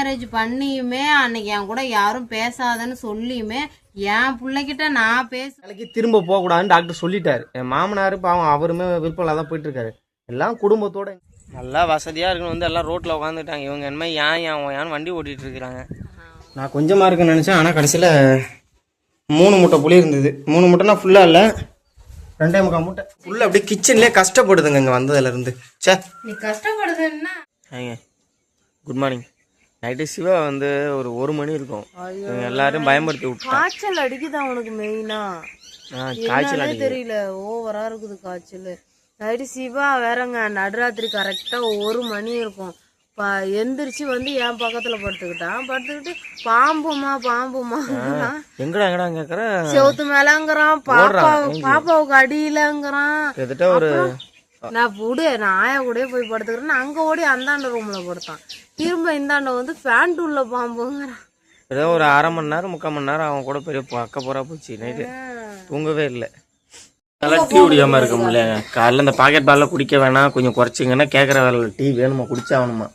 Marriage பண்ணியுமே அன்னைக்கு என் கூட யாரும் பேசாதன்னு சொல்லியுமே என் பிள்ளைகிட்ட நான் வேலைக்கு திரும்ப போகக்கூடாதுன்னு டாக்டர் சொல்லிட்டாரு. என் மாமனார் பாவம் அவருமே விருப்பம் இல்லாதான் போயிட்டு இருக்காரு. எல்லாம் குடும்பத்தோட நல்லா வசதியாக இருக்குன்னு வந்து எல்லாம் ரோட்டில் உட்காந்துட்டாங்க. இவங்க என்ன மாதிரி ஏன் வண்டி ஓட்டிகிட்டு இருக்கிறாங்க. நான் கொஞ்சமாக இருக்குன்னு நினச்சேன். ஆனால் கடைசியில் 3 மூட்டை புளி இருந்தது. 3 மூட்டைனா ஃபுல்லாக இல்லை, 2.25 மூட்டை ஃபுல்லாக அப்படியே கிச்சன்லேயே கஷ்டப்படுதுங்க இங்கே வந்ததுலேருந்து. சே நீ கஷ்டப்படுதுன்னா குட் மார்னிங். நைட்டு சிவா வந்து ஒரு 1 மணி இருக்கும். எல்லாரும் பயன்படுத்தி விட்டு காய்ச்சல் அடிக்குது அவனுக்கு மெயினா. காய்ச்சல் தெரியல, ஓவரா இருக்குது காய்ச்சல். நைட்டு சிவா வேறங்க நடுராத்திரி கரெக்டா 1 மணி இருக்கும். எந்திரிச்சு வந்து என் பக்கத்துல படுத்துக்கிட்டு பாம்புமா எங்கடா கேக்குற, செவுத்து மேலங்கிறான், பாப்பாவுக்கு அடியிலங்கிறான். ஒரு நான் ஆயா கூட போய் படுத்துக்கிறேன். அங்க ஓடி அந்தாண்ட ரூம்ல படுத்தான். திரும்ப இந்தாண்ட வந்து ஃபேண்ட் உள்ள பாம்புங்கிறான். ஏதோ ஒரு 1/2 மணி நேரம் 3/4 மணி நேரம் அவன் கூட பெரிய அக்க போறா போச்சு. நைட்டு தூங்கவே இல்லை. நல்லா டீ குடிக்காம இருக்க முடியல. காலைல இந்த பாக்கெட் பால்ல குடிக்க வேணாம், கொஞ்சம் குறைச்சிங்கன்னா கேட்கற வேலை. டீ வேணுமா, குடிச்சாகணுமா.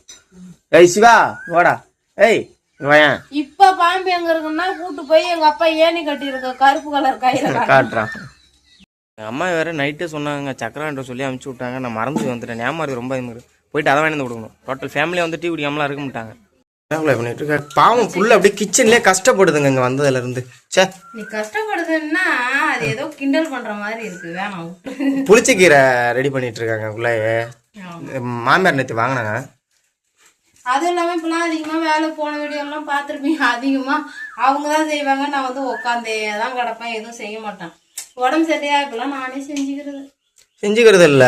ஏய் சிவா வாடா. ஏய் வாயன். இப்ப பாம்பு எங்க இருக்குன்னா கூட்டு போய் எங்க அப்பா ஏணி கட்டி இருக்க கருப்பு கலர் கையில காட்டுறான். எங்க அம்மா வேற நைட்டே சொன்னாங்க, சக்கரான்ற சொல்லி அனுப்பிச்சு விட்டாங்க. நான் மறந்து வந்துட்டேன். ஞாபகம் ரொம்ப போயிட்டு அதை வாங்கி கொடுக்கணும். டோட்டல் ஃபேமிலியை வந்து டீ குடிக்காமலாம் இருக்க மாட்டாங்க. பண்ணிட்டு இருக்க பாவம் ஃபுல்லா அப்படியே கிச்சன்லயே கஷ்டப்படுதுங்க இங்க வந்ததுல இருந்து. சே நீ கஷ்டப்படுதுன்னா அது ஏதோ கிண்டல் பண்ற மாதிரி இருக்கு. வேணாம். புளிச்சக்கீரை ரெடி பண்ணிட்டு இருக்காங்க உள்ளே. மாமியார் நேற்று வாங்கினாங்க. அதுவும் இல்லாம இப்பெல்லாம் அதிகமா வேலை போன வீடியோ எல்லாம் பாத்துருப்பீங்க. அதிகமா அவங்கதான் செய்வாங்க, நான் வந்து உட்காந்தே தான் கிடப்பேன், எதுவும் செய்ய மாட்டேன். உடம்பு சரியா இப்பெல்லாம் நானே செஞ்சுக்கிறது இல்ல,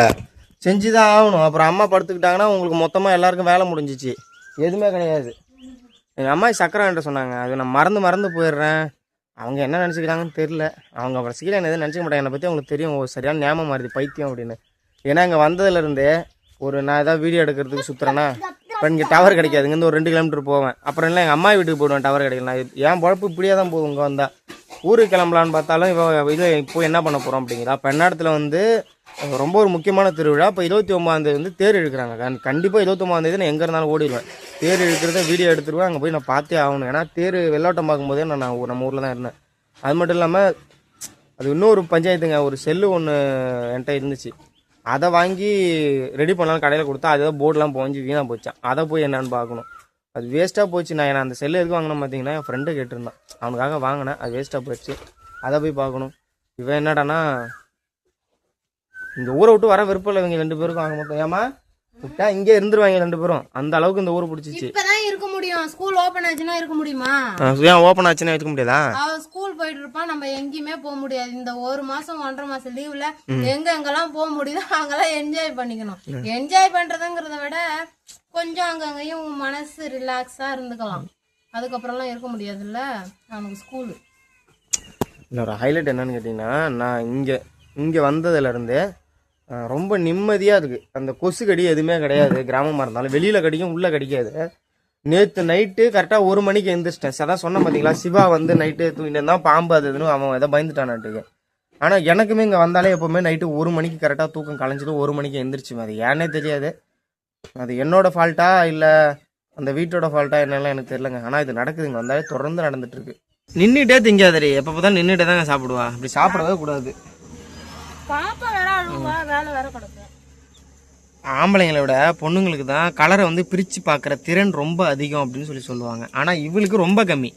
செஞ்சுதான் ஆகணும். அப்புறம் அம்மா படுத்துக்கிட்டாங்கன்னா உங்களுக்கு மொத்தமா எல்லாருக்கும் வேலை முடிஞ்சிச்சு. எதுவுமே கிடையாது. எங்கள் அம்மா சக்கரான்ற சொன்னாங்க, அது நான் மறந்து போயிடுறேன். அவங்க என்ன நினச்சிக்கிறாங்கன்னு தெரில. அவங்க அப்புறம் சீலை எதுவும் நினச்சிக்க மாட்டாங்க. என்னை பற்றி அவங்களுக்கு தெரியும், சரியான ஞாபகம் மாறுது பைத்தியம் அப்படின்னு. ஏன்னா இங்கே வந்ததுலேருந்தே நான் ஏதாவது வீடியோ எடுக்கிறதுக்கு சுற்றுறேன்னா இப்போ இங்கே டவர் கிடைக்காது. இங்கேருந்து ஒரு 2 கிலோமீட்டர் போவேன். அப்புறம் இல்லை எங்கள் அம்மா வீட்டுக்கு போயிடுவேன், டவர் கிடைக்கல. என் பொழப்பு இப்படியே தான் போகும். இங்கே வந்தால் ஊருக்கு கிளம்பலான்னு பார்த்தாலும் இது இப்போ என்ன பண்ண போகிறோம் அப்படிங்கிறா. பெண்ணாடத்தில் வந்து ரொம்ப ஒரு முக்கியமான திருவிழா. இப்போ 29ஆம் வந்து தேர் இழுக்கிறாங்க. கண்டிப்பாக 29ஆம் நான் எங்கே இருந்தாலும் ஓடிடுவேன். தேர் இழுக்கிறத வீடியோ எடுத்துருவேன். அங்கே போய் நான் பார்த்தே ஆகணும். ஏன்னா தேர் வெள்ளோட்டம் பார்க்கும்போதே நான் நம்ம ஊரில் தான் இருந்தேன். அது மட்டும் இல்லாமல் அது இன்னொரு பஞ்சாயத்துங்க, ஒரு செல்லு ஒன்று என்கிட்ட இருந்துச்சு. அதை வாங்கி ரெடி பண்ணலாம் கடையில் கொடுத்தா அது போர்டெலாம் போஞ்சு வீணாக போச்சான். அதை போய் என்னன்னு பார்க்கணும். அது வேஸ்ட்டாக போச்சு. நான் அந்த செல்லு எதுக்கு வாங்கினேன் பார்த்தீங்கன்னா, என் ஃப்ரெண்டு கேட்டிருந்தான், அவனுக்காக வாங்கினேன். அது வேஸ்ட்டாக போயிடுச்சு. அதை போய் பார்க்கணும். இவன் என்னடானா இந்த ஊரை விட்டு வர விருப்பம் இல்லை இவங்க 2 பேருக்கும். வாங்க மொத்தம் ஏமா விட்டா இங்கே இருந்துருவாங்க 2 பேரும். அந்த அளவுக்கு இந்த ஊரை பிடிச்சிச்சு. இப்பதான் இருக்க முடியும். ஸ்கூல் ஓபன் ஆச்சுன்னா இருக்க முடியுமா? ஏன் ஓபன் ஆச்சுன்னா இருக்க முடியாதா? அவன் ஸ்கூல் போயிட்டு இருப்பான், நம்ம எங்கேயுமே போக முடியாது. இந்த 1 மாசம் 1.5 மாசம் லீவ்ல எங்கெங்கெல்லாம் போக முடியுதோ அங்கெல்லாம் என்ஜாய் பண்ணிக்கணும். என்ஜாய் பண்றதுங்கிறத விட கொஞ்சம் அங்கங்கேயும் மனசு ரிலாக்ஸா இருந்துக்கலாம். அதுக்கப்புறம்லாம் இருக்க முடியாதுல்ல அவனுக்கு ஸ்கூலு. இன்னொரு ஹைலைட் என்னன்னு கேட்டிங்கன்னா, நான் இங்கே வந்ததுலேருந்தே ரொம்ப நிம்மதியாக இருக்குது. அந்த கொசு கடி எதுவுமே கிடையாது. கிராமமாக இருந்தாலும் வெளியில் கடிக்கும், உள்ளே கடிக்காது. நேற்று நைட்டு கரெக்டாக 1 மணிக்கு எழுந்திரிச்சிட்டேன். அதான் சொன்னேன் பார்த்தீங்களா, சிவா வந்து நைட்டு தூங்கிட்டு இருந்தால் பாம்பு அதுன்னு அவன் எதை பயந்துட்டானாட்டுக்கு. ஆனால் எனக்குமே இங்கே வந்தாலே எப்போவுமே நைட்டு 1 மணிக்கு கரெக்டாக தூக்கம் கலைஞ்சிட்டு 1 மணிக்கு எழுந்திரிச்சு. அது ஏன்னே தெரியாது. அது என்னோட ஃபால்ட்டா இல்லை அந்த வீட்டோட ஃபால்ட்டா என்னெல்லாம் எனக்கு தெரியலங்க. ஆனால் இது நடக்குது, இங்கே வந்தாலே தொடர்ந்து நடந்துட்டுருக்கு. நின்றுட்டே திங்காதரி, எப்போ பார்த்தா நின்றுட்டே தாங்க சாப்பிடுவா. அப்படி சாப்பிடவே கூடாது. பாப்பா வேற அழுவா, வேலை வேற கிடக்கு. ஆம்பளைங்களை விட பொண்ணுங்களுக்கு தான் கலரை வந்து பிரித்து பார்க்குற திறன் ரொம்ப அதிகம் அப்படின்னு சொல்லுவாங்க. ஆனால் இவளுக்கு ரொம்ப கம்மி.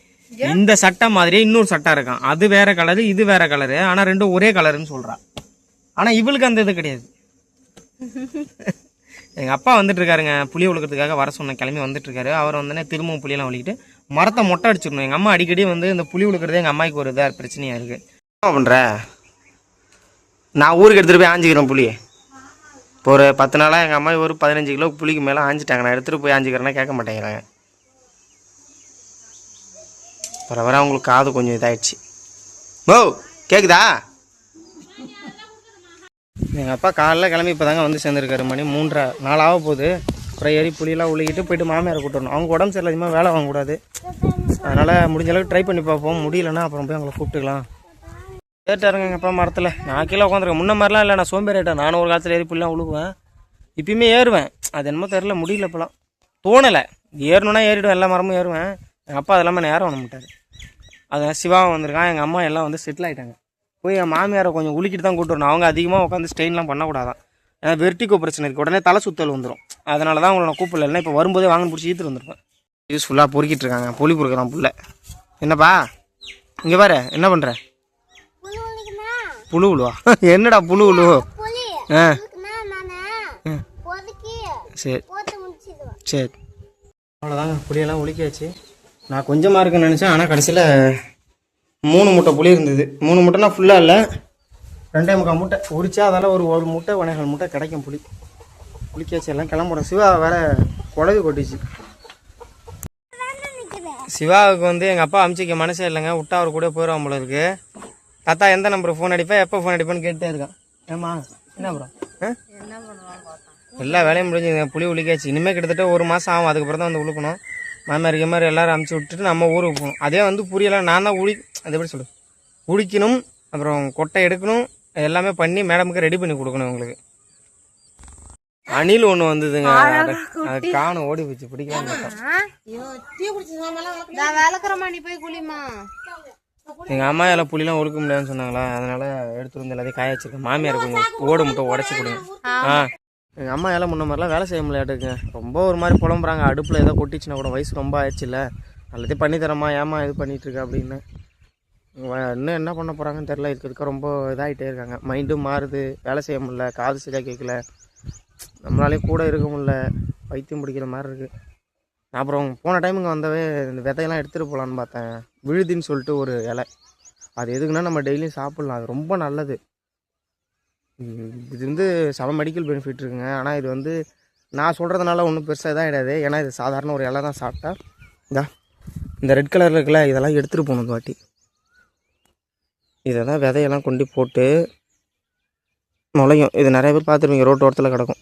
இந்த சட்டை மாதிரியே இன்னொரு சட்டை இருக்கான், அது வேற கலரு இது வேற கலரு, ஆனால் 2 ஒரே கலருன்னு சொல்கிறா. ஆனால் இவளுக்கு அந்த இது கிடையாது. எங்கள் அப்பா வந்துட்டு இருக்காருங்க, புளி உழுக்கிறதுக்காக வர சொன்ன கிளம்பி வந்துட்டு இருக்காரு. அவர் வந்தோடனே திரும்பவும் புளியெல்லாம் ஒழிக்கிட்டு மரத்தை மொட்டை அடிச்சிடணும். எங்கள் அம்மா அடிக்கடி வந்து இந்த புளி உழுக்கிறதே எங்கள் அம்மாய்க்கு ஒரு இதாக பிரச்சனையாக இருக்குது. என்ன பண்ணுற, நான் ஊருக்கு எடுத்துகிட்டு போய் ஆஞ்சிக்கிறேன் புளியை. இப்போ ஒரு 10 நாளாக எங்கள் அம்மா ஒரு 15 கிலோ புளிக்கு மேலே ஆஞ்சிட்டாங்க. நான் எடுத்துகிட்டு போய் ஆஞ்சிக்கிறேன்னா கேட்க மாட்டேங்கிறாங்க. வர அவங்களுக்கு காது கொஞ்சம் இதாகிடுச்சு. ஓ கேட்குதா? எங்கள் அப்பா காலைல கிளம்பி இப்போ தாங்க வந்து சேர்ந்துருக்காரு. மணி 3:30 ஆக போகுது. அப்புறம் ஏறி புளியெல்லாம் உழுகிட்டு போயிட்டு மாமியாரை கூப்பிட்டு அவங்க உடம்பு சரியில்லை, அதிகமாக வேலை வாங்கக்கூடாது. அதனால் முடிஞ்ச அளவுக்கு ட்ரை பண்ணி பார்ப்போம். முடியலன்னா அப்புறம் போய் அவங்கள கூப்பிட்டுக்கலாம். ஏற்றாருங்க எங்கள் அப்பா மரத்தில். நான் கீழே உட்காந்துருக்கேன். முன்ன மாதிரிலாம் இல்லை, நான் சோம்பேறிட்டேன். நானும் ஒரு காலத்தில் ஏறி புல்லாம் உழுவேன், இப்பயுமே ஏறுவேன். அது என்னமோ தெரில, முடியல இப்போலாம். தோணலை. ஏறணுன்னா ஏறிடும், எல்லா மரமும் ஏறுவேன். எங்கள் அப்பா அதெல்லாமே நேரம் பண்ண மாட்டார். அதான் சிவாவும் வந்திருக்கான், எங்கள் அம்மா எல்லாம் வந்து செட்டில் ஆகிட்டாங்க. போய் என் மாமியாரை கொஞ்சம் உலுக்கிட்டு தான் கூட்டு வரணும். அவங்க அதிகமாக உட்காந்து ஸ்ட்ரெயின்லாம் பண்ணக்கூடாதான், ஏன்னா வெர்டிகோ பிரச்சனை இருக்குது, உடனே தலை சுத்தல் வந்துடும். அதனால தான் உங்களை நான் கூப்பிடல, இல்லைன்னா இப்போ வரும்போதே வாங்கன்னு பிடிச்சி ஈத்துட்டு வந்திருப்பேன். யூஸ்ஃபுல்லாக பொறுக்கிட்டு இருக்காங்க, புளி பொறுக்கிறான் புள்ள. என்னப்பா இங்கே பாரு, என்ன பண்ணுற? புழு உழுவா? என்னடா புழு உழுவு? ஆ சரி சரி, அவ்வளோதாங்க. புளியெல்லாம் ஒழிக்காச்சு. நான் கொஞ்சமாக இருக்குன்னு நினச்சேன், ஆனால் கடைசியில் 3 மூட்டை புளி இருந்தது. 3 மூட்டைனா ஃபுல்லாக இல்லை, 2.25 மூட்டை உரிச்சா அதெல்லாம் ஒரு மூட்டை 1.25 மூட்டை கிடைக்கும் புளி. புளிக்காச்சு, எல்லாம் கிளம்புறோம். சிவா வேற குழவி கொட்டிச்சு. சிவாவுக்கு வந்து எங்கள் அப்பா அமுச்சிக்க மனசே இல்லைங்க, விட்டா அவர் கூட போயிடுவான் போல இருக்கு. தாத்தா எந்த நம்பருக்கு ஃபோன் அடிப்பேன், எப்போ ஃபோன் அடிப்பேன்னு கேட்டே இருக்கான். ஏம்மா என்ன ப்ரோ? எல்லா வேலையும் முடிஞ்சுங்க, புளி உளிக்காச்சு. இனிமேல் கிட்டத்தட்ட 1 மாதம் ஆகும், அதுக்கப்புறம் தான் வந்து உழுக்கணும். மாமியாருக்கு மாதிரி எல்லோரும் அமுச்சு விட்டுட்டு நம்ம ஊருக்கு போகணும். அதே வந்து புரியலாம், நான் தான் அது எப்படி சொல்லு, உழிக்கணும், அப்புறம் கொட்டை எடுக்கணும், எல்லாமே பண்ணி மேடமுக்கு ரெடி பண்ணி கொடுக்கணும் உங்களுக்கு. அணில் ஒன்று வந்ததுங்க, அது காணும் ஓடி போச்சு, பிடிக்கலாம். எங்கள் அம்மா எல்லாம் புளிலாம் ஒழுக்க முடியாதுன்னு சொன்னாங்களா, அதனால எடுத்துட்டு வந்து எல்லாத்தையும் காய வச்சிருக்கேன். மாமியார் கொஞ்சம் ஓடு முட்டை உடச்சி கொடுங்க. எங்கள் அம்மா எல்லாம் முன்ன மாதிரிலாம் வேலை செய்ய முடியாட்டுங்க, ரொம்ப ஒரு மாதிரி புலம்புறாங்க. அடுப்பில் ஏதோ கொட்டிச்சுன்னா கூட, வயசு ரொம்ப ஆயிடுச்சுல்ல, எல்லாத்தையும் பண்ணி தரமா, ஏமா இது பண்ணிட்டு இருக்கா அப்படின்னு. இன்னும் என்ன பண்ண போகிறாங்கன்னு தெரில. இருக்கிறதுக்கு ரொம்ப இதாகிட்டே இருக்காங்க, மைண்டும் மாறுது, வேலை செய்ய முடியல, காது சரியாக கேட்கல, நம்மளாலேயும் கூட இருக்க முடியல, வைத்தியம் பிடிக்கிற மாதிரி இருக்குது. நான் அப்புறம் போன டைமுங்க வந்தவே இந்த விதையெல்லாம் எடுத்துகிட்டு போகலான்னு பார்த்தேன். விழுதின்னு சொல்லிட்டு ஒரு இலை, அது எதுக்குன்னா நம்ம டெய்லியும் சாப்பிட்லாம், அது ரொம்ப நல்லது. இது வந்து மெடிக்கல் பெனிஃபிட் இருக்குங்க. ஆனால் இது வந்து நான் சொல்கிறதுனால ஒன்றும் பெருசாக இதாக கிடையாது, ஏன்னா இது சாதாரண ஒரு இலை தான். சாப்பிட்டா இந்த ரெட் கலரில் இருக்குல்ல, இதெல்லாம் எடுத்துகிட்டு போகணும் இந்த வாட்டி. இதை தான் விதையெல்லாம் கொண்டு போட்டு முளையும். இது நிறைய பேர் பார்த்துருவீங்க, ரோட்டு ஓரத்தில் கிடக்கும்.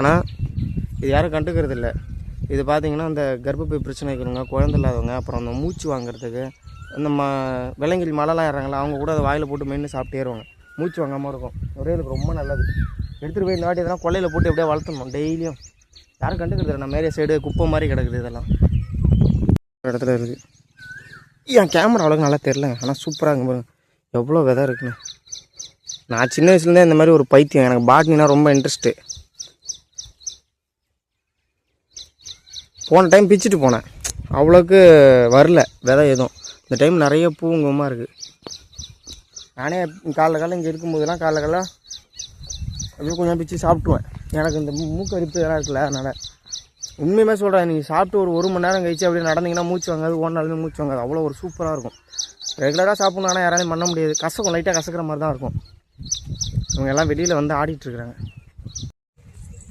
ஆனால் இது யாரும் கண்டுக்கிறது இல்லை. இது பார்த்திங்கன்னா இந்த கர்ப்பப்பை பிரச்சனை இருக்கிறவங்க, குழந்தை இல்லாதவங்க, அப்புறம் அந்த மூச்சு வாங்கிறதுக்கு, இந்த விலங்கில் மழைலாம் ஏறாங்களா, அவங்க கூட அதை வாயில் போட்டு மென்று சாப்பிட்டு ஏறுவாங்க, மூச்சு வாங்காமல் இருக்கும். ஒரே இதுக்கு ரொம்ப நல்லது. எடுத்துகிட்டு போய் இந்த வாட்டி இதெல்லாம் கொல்லையில் போட்டு எப்படியே வளர்த்தணும் டெய்லியும். யாரும் கண்டுக்கிறது நம்ம ஏரியா சைடு குப்பை மாதிரி கிடக்குது இதெல்லாம் இடத்துல இருக்குது. என் கேமரா அவ்வளோக்கு நல்லா தெரிலங்க, ஆனால் சூப்பராக இருக்கு பாருங்க, எவ்வளோ விதை இருக்குன்னு. நான் சின்ன வயசுலேருந்தே இந்த மாதிரி ஒரு பைத்தியம், எனக்கு பாட்னினா ரொம்ப இன்ட்ரெஸ்ட்டு. போன டைம் பிச்சுட்டு போனேன், அவ்வளோக்கு வரல விதை எதுவும். இந்த டைம் நிறைய பூங்குமா இருக்குது. நானே காலைல இங்கே இருக்கும்போதெல்லாம் காலைல அப்படியே கொஞ்சம் பிச்சு சாப்பிட்டுவேன். எனக்கு இந்த மூக்கரிப்பு இதெல்லாம் இருக்குல்ல, அதனால் உண்மையுமே சொல்கிறேன், நீங்கள் சாப்பிட்டு ஒரு மணி நேரம் கழிச்சு அப்படியே நடந்தீங்கன்னா மூச்சு வாங்காது, ஓடினாலுமே மூச்சு வாங்காது, அவ்வளோ ஒரு சூப்பராக இருக்கும். ரெகுலராக சாப்பிட்ணும், ஆனால் யாராலையும் பண்ண முடியாது, கசக்கும், லைட்டாக கசக்கிற மாதிரி தான் இருக்கும். இவங்க எல்லாம் வெளியில் வந்து ஆடிட்டுருக்குறாங்க.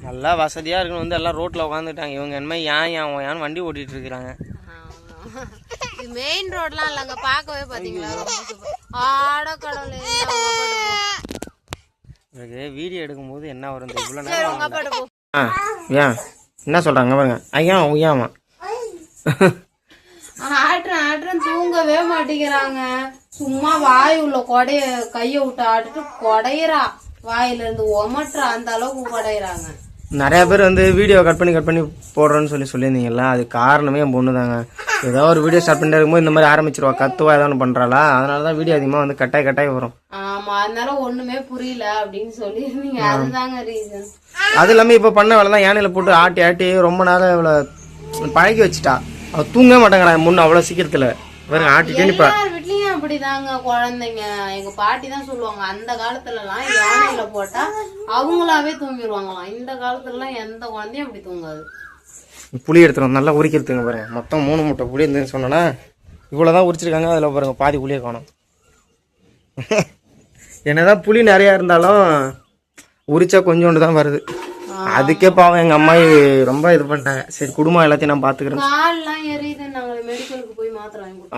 நல்லா வசதியாக இருக்குன்னு வந்து எல்லாம் ரோட்டில் உட்காந்துட்டாங்க. இவங்க என்ன ஏன் வண்டி ஓட்டிகிட்டு இருக்கிறாங்க. மெயின் ரோட்லாம் இல்லைங்க, பார்க்கவே பார்த்தீங்களா எனக்கு வீடியோ எடுக்கும்போது என்ன வரும் இவ்வளோ நேரம். ஏன் என்ன சொல்கிறாங்க பாருங்க, ஐயா ஐயாமா ஆட்டுறேன் தூங்கவே மாட்டேங்கிறாங்க. சும்மா வாய் உள்ள கொடைய கையை விட்டு ஆட்டுட்டு கொடையிறா, வாயில இருந்து ஒமட்டுறா, அந்த அளவுக்கு கொடையிறாங்க. நிறைய பேர் வந்து வீடியோ கட் பண்ணி போடுறோன்னு சொல்லியிருந்தீங்கல்ல, அது காரணமே என் பொண்ணு தாங்க. ஏதோ ஒரு வீடியோ ஸ்டார்ட் பண்ணிட்டு இருக்கும்போது இந்த மாதிரி ஆரம்பிச்சிருவா, கத்துவா ஏதாவது பண்ணுறாளா, அதனால தான் வீடியோ அதிகமாக வந்து கட்டாய் வரும். ஆமா, அதனால ஒண்ணுமே புரியல அப்படின்னு சொல்லியிருந்தீங்க, அதுதாங்க ரீசன். அது இல்லாமல் இப்போ பண்ண வேலை தான், யானையில போட்டு ஆட்டி ரொம்ப நேரம் இவ்வளோ பழகி வச்சுட்டா, அவள் தூங்கவே மாட்டேங்கிறா முன்ன அவ்வளோ சீக்கிரத்தில். வீட்லயும் அப்படிதாங்க குழந்தைங்க. எங்க பாட்டி தான் சொல்லுவாங்க, அந்த காலத்துல எல்லாம் யானையில போட்டா அவங்களாவே தூங்கிடுவாங்களாம். இந்த காலத்துல எல்லாம் எந்த குழந்தையும் அப்படி தூங்காது. புளி எடுத்துரும் நல்லா உரிக்கிறதுங்க பாருங்க. மொத்தம் 3 மூட்டை புளி இருந்துன்னு சொன்னோன்னா இவ்வளோதான் உரிச்சிருக்காங்க. அதில் பாருங்க பாதி புளியை காணும். என்னதான் புளி நிறையா இருந்தாலும் உரிச்சா கொஞ்சோண்டு தான் வருது. அதுக்கே பாவம் எங்கள் அம்மா ரொம்ப இது பண்ணிட்டாங்க. சரி குடும்பம் எல்லாத்தையும் நான் பார்த்துக்கிறேன்.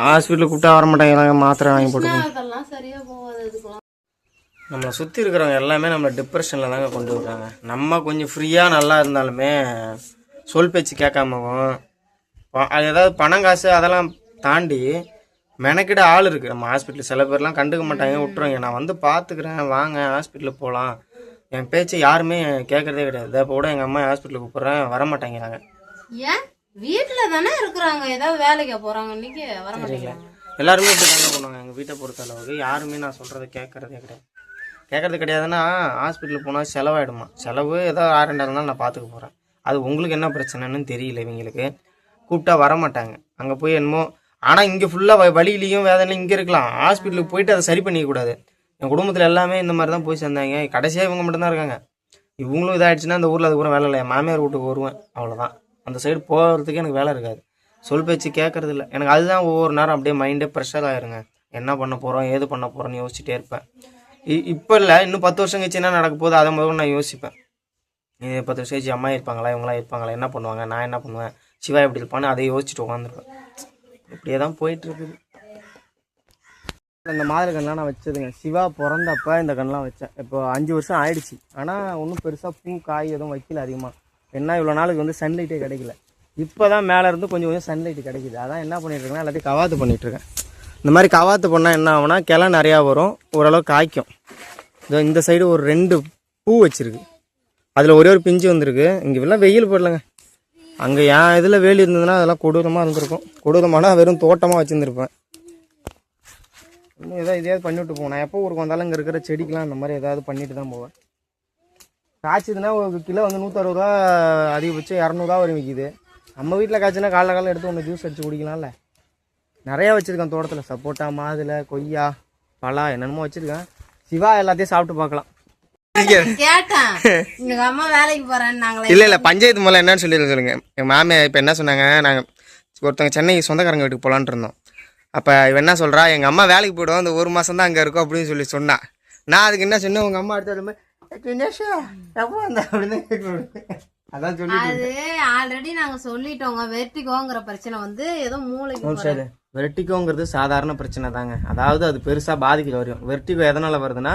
ஹாஸ்பிட்டலுக்கு கூப்பிட்டா வர மாட்டாங்க, மாத்திரை வாங்கி போட்டு. நம்மளை சுற்றி இருக்கிறவங்க எல்லாமே நம்மளை டிப்ரெஷனில் தாங்க கொண்டு வர்றாங்க. நம்ம கொஞ்சம் ஃப்ரீயாக நல்லா இருந்தாலுமே சொல் பேச்சு கேட்காமவும், அது ஏதாவது பணம் காசு அதெல்லாம் தாண்டி மெனக்கிட ஆள் இருக்குது நம்ம ஹாஸ்பிட்டலில். சில பேர்லாம் கண்டுக்க மாட்டாங்க, விட்டுருவாங்க. நான் வந்து பார்த்துக்கிறேன், வாங்க ஹாஸ்பிட்டலுக்கு போகலாம், என் பேச்சை யாருமே கேட்கறதே கிடையாது. இப்போ கூட எங்கள் அம்மா ஹாஸ்பிட்டலுக்கு கூப்பிட்றேன், வரமாட்டேங்கிறாங்க. ஏன் வீட்டுல தானே இருக்கிறாங்க, ஏதாவது வேலைக்கு போறாங்க, இன்னைக்கு வர மாட்டேங்கிறாங்க. எல்லாருமே இப்படி தாங்க பண்ணுவாங்க. எங்கள் வீட்டை பொறுத்த அளவுக்கு யாருமே நான் சொல்கிறத கேட்கறது கிடையாதுன்னா ஹாஸ்பிட்டலுக்கு போனால் செலவாயிடுமா. செலவு ஏதோ 2,000 நான் பார்த்துக்க போகிறேன். அது உங்களுக்கு என்ன பிரச்சனைன்னு தெரியல. இவங்களுக்கு கூப்பிட்டா வரமாட்டாங்க. அங்கே போய் என்னமோ, ஆனால் இங்கே ஃபுல்லாக வலியிலையும் வேதனையும் இங்கே இருக்கலாம். ஹாஸ்பிட்டலுக்கு போயிட்டு அதை சரி பண்ணிக்கக்கூடாது. என் குடும்பத்தில் எல்லாமே இந்த மாதிரி தான் போய் சேர்ந்தாங்க. கடைசியாக இவங்க மட்டும்தான் இருக்காங்க. இவங்களும் இதாகிடுச்சுன்னா இந்த ஊரில் அதுக்கப்புறம் வேலை இல்லை. என் மாமியார் வீட்டுக்கு வருவேன், அவ்வளோதான். அந்த சைடு போகிறதுக்கு எனக்கு வேலை இருக்காது. சொல் பேச்சு கேட்கறது இல்லை. எனக்கு அதுதான் ஒவ்வொரு நேரம் அப்படியே மைண்டே ப்ரெஷர் ஆயிருங்க. என்ன பண்ண போகிறோம், ஏது பண்ண போகிறோன்னு யோசிச்சுட்டே இருப்பேன். இப்போ இல்லை, இன்னும் 10 வருஷம் கழிச்சு என்ன நடக்க போகுது அதை முதல்ல நான் யோசிப்பேன். 10 வருஷம் கழிச்சு அம்மா இருப்பாங்களா, இவங்களாம் இருப்பாங்களா, என்ன பண்ணுவாங்க, நான் என்ன பண்ணுவேன், சிவா எப்படி இருப்பான்னு அதை யோசிச்சுட்டு உட்காந்துருப்பேன். இப்படியே தான் போயிட்டுருக்குது. இந்த மாதிரி கண்ணெலாம் நான் வச்சதுங்க. சிவா பிறந்தப்போ இந்த கண்ணெலாம் வச்சேன். இப்போ 5 வருஷம் ஆயிடுச்சு. ஆனால் ஒன்றும் பெருசாக பூ காய் எதுவும் வைக்கல அதிகமாக. என்ன இவ்வளோ நாளுக்கு வந்து சன்லைட்டே கிடைக்கல. இப்போ தான் மேலே இருந்து கொஞ்சம் கொஞ்சம் சன்லைட் கிடைக்குது. அதான் என்ன பண்ணிட்டுருக்கேன்னா எல்லாத்தையும் கவாத்து பண்ணிகிட்ருக்கேன். இந்த மாதிரி கவாத்து பண்ணால் என்ன ஆகும்னா கிளை நிறையா வரும், ஓரளவு காய்க்கும். இந்த சைடு ஒரு 2 பூ வச்சுருக்கு, அதில் ஒரே ஒரு பிஞ்சு வந்திருக்கு. இங்கே எல்லாம் வெயில் போடலைங்க. அங்கே என் இதில் வேலி இருந்ததுன்னா அதெல்லாம் கொடூரமாக இருந்திருக்கும். கொடூரமானா வெறும் தோட்டமாக வச்சுருந்துருப்பேன். இன்னும் எதாவது பண்ணிவிட்டு போவேன். நான் எப்போ ஊருக்கு வந்தாலும் இங்கே இருக்கிற செடிக்கெலாம் இந்த மாதிரி ஏதாவது பண்ணிட்டு தான் போவேன். காய்ச்சதுன்னா ஒரு கிலோ வந்து 160 ரூபா, அதிகபட்சம் 200 வரை விற்கிது. நம்ம வீட்டில் காய்ச்சினா காலைல எடுத்து ஒன்று ஜூஸ் அடித்து குடிக்கலாம்ல. நிறையா வச்சுருக்கேன் தோட்டத்தில். சப்போட்டா, மாதுளை, கொய்யா, பலா, என்னென்னமோ வச்சுருக்கேன். சிவா எல்லாத்தையும் சாப்பிட்டு பார்க்கலாம். இல்லை பஞ்சாயத்து மூலம் என்னன்னு சொல்லுங்க. எங்கள் மாமியார் இப்போ என்ன சொன்னாங்க, நாங்கள் ஒருத்தவங்க சென்னை சொந்தக்காரங்க வீட்டுக்கு போகலான்ட்டு இருந்தோம். அப்போ இவன் என்ன சொல்கிறா, எங்கள் அம்மா வேலைக்கு போய்டுவோம், அந்த 1 மாதம் தான் அங்கே இருக்கும் அப்படின்னு சொன்னான். நான் அதுக்கு என்ன சொன்னேன், உங்கள் அம்மா அடுத்த எப்போ வந்தா அப்படின்னு அதான் சொல்லி. அது ஆல்ரெடி நாங்கள் சொல்லிட்டோங்க. வெர்டிகோங்கிற பிரச்சனை வந்து ஏதோ மூளைக்கு. சரி, வெர்டிகோங்கிறது சாதாரண பிரச்சனை தாங்க. அதாவது அது பெருசாக பாதிக்கல வரும். வெர்டிகோ எதனால் வருதுன்னா,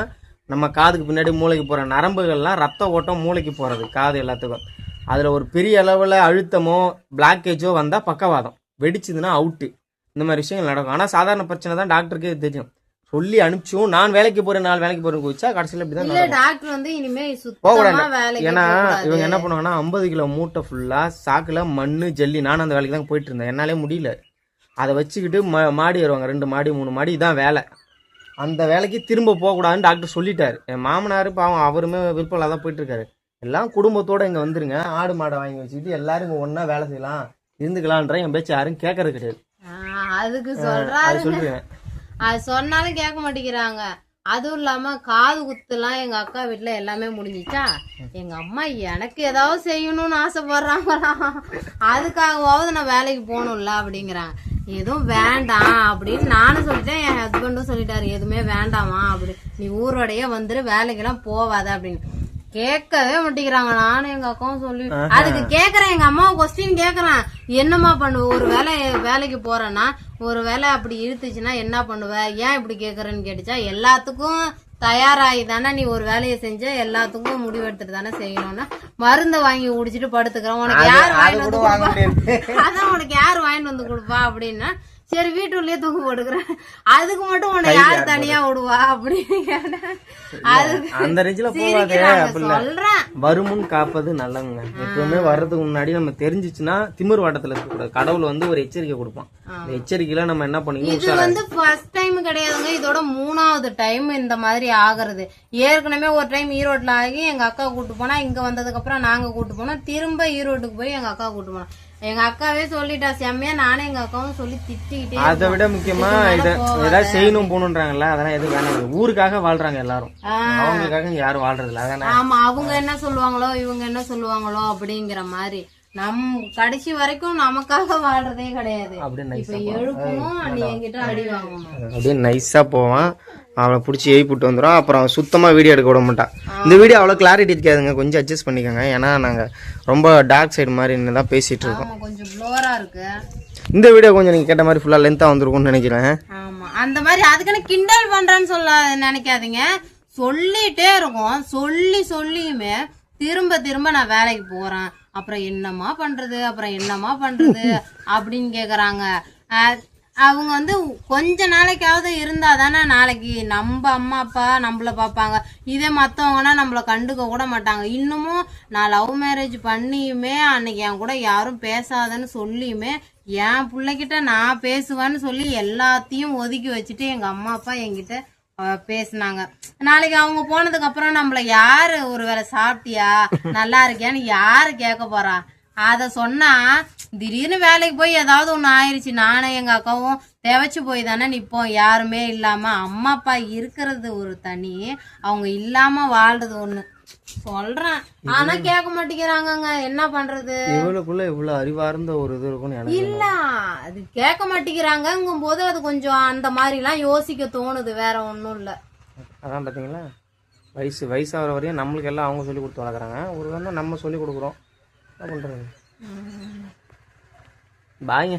நம்ம காதுக்கு பின்னாடி மூளைக்கு போகிற நரம்புகள்லாம் ரத்த ஓட்டம் மூளைக்கு போகிறது, காது எல்லாத்துக்கும். அதில் ஒரு பெரிய அளவில் அழுத்தமோ பிளாக்கேஜோ வந்தால் பக்கவாதம், வெடிச்சதுன்னா அவுட்டு. இந்த மாதிரி விஷயங்கள் நடக்கும். ஆனால் சாதாரண பிரச்சனை தான், டாக்டருக்கே தெரியும். சொல்லி அனுப்பிச்சும் நான் வேலைக்கு போகிறேன், 4 வேலைக்கு போகிறேன்னு குதிச்சா கடைசியில் இப்படி தான் டாக்டர் வந்து இனிமே போகக்கூடாது. ஏன்னா இவங்க என்ன பண்ணுவாங்கன்னா 50 கிலோ மூட்டை ஃபுல்லாக சாக்கில் மண் ஜல்லி. நானும் அந்த வேலைக்கு தான் போயிட்டு இருந்தேன். என்னாலே முடியல. அதை வச்சுக்கிட்டு மாடி வருவாங்க, 2 மாடி 3 மாடி, இதான் வேலை. அந்த வேலைக்கு திரும்ப போகக்கூடாதுன்னு டாக்டர் சொல்லிட்டாரு. என் மாமனார் பாவம், அவருமே விருப்பம் தான் போயிட்டு இருக்காரு. எல்லாம் குடும்பத்தோட இங்கே வந்துருங்க, ஆடு மாடை வாங்கி வச்சுக்கிட்டு எல்லாரும் இங்கே ஒன்றா வேலை செய்யலாம், இருந்துக்கலான்ற என் பேச்சு யாரும் கேட்கறது கிடையாது. அதுக்கு சொல்றாரு, அது சொன்னாலும் கேட்க மாட்டேங்கிறாங்க. அதுவும் இல்லாம காது குத்துலாம் எங்க அக்கா வீட்டுல எல்லாமே முடிஞ்சிச்சா. எங்க அம்மா எனக்கு ஏதாவது செய்யணும்னு ஆசைப்படுறாங்களா, அதுக்காகவாவது நான் வேலைக்கு போகணும்ல அப்படிங்கிறாங்க. எதுவும் வேண்டாம் அப்படின்னு நானும் சொல்லிட்டேன், என் ஹஸ்பண்டும் சொல்லிட்டாரு, எதுவுமே வேண்டாமா அப்படி, நீ ஊரோடையே வந்துரு, வேலைக்கெல்லாம் போவாத அப்படின்னு. கேட்கவே மாட்டேங்கிறாங்க. நானும் எங்க அக்காவும் சொல்லி அதுக்கு கேக்குறேன். எங்க அம்மாவை கொஸ்டின் கேக்குறேன், என்னம்மா பண்ணுவ, ஒரு வேலைக்கு போறேன்னா ஒரு வேலை அப்படி இழுத்துச்சுன்னா என்ன பண்ணுவ, ஏன் இப்படி கேக்குறேன்னு கேட்டுச்சா. எல்லாத்துக்கும் தயாராகி தானே நீ ஒரு வேலையை செஞ்ச, எல்லாத்துக்கும் முடிவெடுத்துட்டு தானே செய்யணும்னா மருந்து வாங்கி குடிச்சிட்டு படுத்துக்கிறோம், உனக்கு யார் வாங்கிட்டு வந்து கொடுப்பா, அதான் உனக்கு யார் வாங்கிட்டு வந்து கொடுப்பா அப்படின்னா, சரி வீட்டுள்ளே தூக்கு போட்டுக்கிறேன், அதுக்கு மட்டும் உன்னை யாரு தனியா விடுவா அப்படின்னு. அந்த ரேஞ்சில போகாதே. சொல்றேன், வருமுன் காப்பது நல்லவங்க. எப்பவுமே வர்றதுக்கு முன்னாடி நம்ம தெரிஞ்சிச்சுன்னா திமிர் வாட்டத்துல இருக்கக்கூடாது. கடவுள் வந்து ஒரு எச்சரிக்கை கொடுப்பான். இந்த எச்சரிக்கையில நம்ம என்ன பண்ணிக்கணும். இது வந்து ஃபர்ஸ்ட் டைம் கிடையாதுங்க, இதோட 3வது டைம் இந்த மாதிரி ஆகுறது. ஏற்கனவே ஒரு டைம் ஈரோட்ல ஆகி எங்க அக்கா கூட்டு போனா, இங்க வந்ததுக்கு அப்புறம் நாங்க கூட்டு போனோம், திரும்ப ஈரோட்டுக்கு போய் எங்க அக்கா கூட்டு போனோம். எங்க அக்காவே சொல்லிட்டா செம்மையா, நானே எங்க அக்காவும் சொல்லி திட்டிக்கிட்டே. அதை விட முக்கியமா ஏதாவது செய்யணும் போகணுன்றாங்கல்ல, அதெல்லாம் எதுவும் வேணாம். ஊருக்காக வாழ்றாங்க எல்லாரும், அவங்களுக்காக யாரும் வாழ்றது இல்ல. அதானே. ஆமா, அவங்க என்ன சொல்லுவாங்களோ இவங்க என்ன சொல்லுவாங்களோ அப்படிங்கிற மாதிரி நம் கடைசி வரைக்கும் நமக்காக வாழ்றதே கிடையாது. இப்ப எழுப்பணும், நீ என்கிட்ட அடி வாங்கணும் அப்படியே நைஸா போவான். அவனை பிடிச்சி எழுப்பிட்டு வந்துடும். அப்புறம் சுத்தமாக வீடியோ எடுக்க விட மாட்டான். இந்த வீடியோ அவ்வளோ கிளாரிட்டி இருக்காதுங்க, கொஞ்சம் அட்ஜஸ்ட் பண்ணிக்கோங்க. ஏன்னா நாங்கள் ரொம்ப டார்க் சைடு மாதிரி தான் பேசிகிட்டு இருக்கோம். கொஞ்சம் ப்ளோராக இருக்கு. இந்த வீடியோ கொஞ்சம் நீங்கள் கேட்ட மாதிரி ஃபுல்லாக லென்த்தாக வந்திருக்கும்னு நினைக்கிறேன். ஆமாம், அந்த மாதிரி அதுக்குன்னு கிண்டல் பண்ணுறேன்னு சொல்ல நினைக்காதீங்க. சொல்லிகிட்டே இருக்கும், சொல்லியுமே திரும்ப திரும்ப நான் வேலைக்கு போகிறேன், அப்புறம் என்னம்மா பண்ணுறது அப்படின்னு கேட்குறாங்க. அவங்க வந்து கொஞ்ச நாளைக்காவது இருந்தா தானே நாளைக்கு நம்ம அம்மா அப்பா நம்மள பார்ப்பாங்க. இதே மற்றவங்கன்னா நம்மள கண்டுக்க கூட மாட்டாங்க. இன்னமும் நான் லவ் மேரேஜ் பண்ணியுமே அன்னைக்கு என் கூட யாரும் பேசாதன்னு சொல்லியுமே என் பிள்ளைகிட்ட நான் பேசுவேன்னு சொல்லி எல்லாத்தையும் ஒதுக்கி வச்சுட்டு எங்க அம்மா அப்பா என்கிட்ட பேசினாங்க. நாளைக்கு அவங்க போனதுக்கு அப்புறம் நம்மள யாரு ஒரு வேளை சாப்பிட்டியா நல்லா இருக்கியான்னு யாரு கேட்க போறா? அத சொன்னா திடீர்னு வேலைக்கு போய் ஏதாவது ஒண்ணு ஆயிடுச்சு, நானும் எங்க அக்காவும் தேவைச்சு போய் தானே நிப்போம். யாருமே இல்லாம அம்மா அப்பா இருக்கிறது ஒரு தனி, அவங்க இல்லாம வாழ்றது ஒண்ணு சொல்றேன். ஆனா கேட்க மாட்டேங்கிறாங்கங்க, என்ன பண்றது? இவளுக்குள்ள இவ்வளவு அறிவார்ந்த ஒரு இது இருக்கும்னு இல்ல, அது கேட்க மாட்டேங்கிறாங்கும் போது அது கொஞ்சம் அந்த மாதிரி எல்லாம் யோசிக்க தோணுது, வேற ஒண்ணும் இல்ல. அதான் பாத்தீங்களா, வயசாகிற வரையும் நம்மளுக்கு எல்லாம் அவங்க சொல்லி கொடுத்து வளர்க்குறாங்க. ஒரு வேலை நம்ம சொல்லி கொடுக்குறோம். என்ன பண்றது? பாய்ங்க.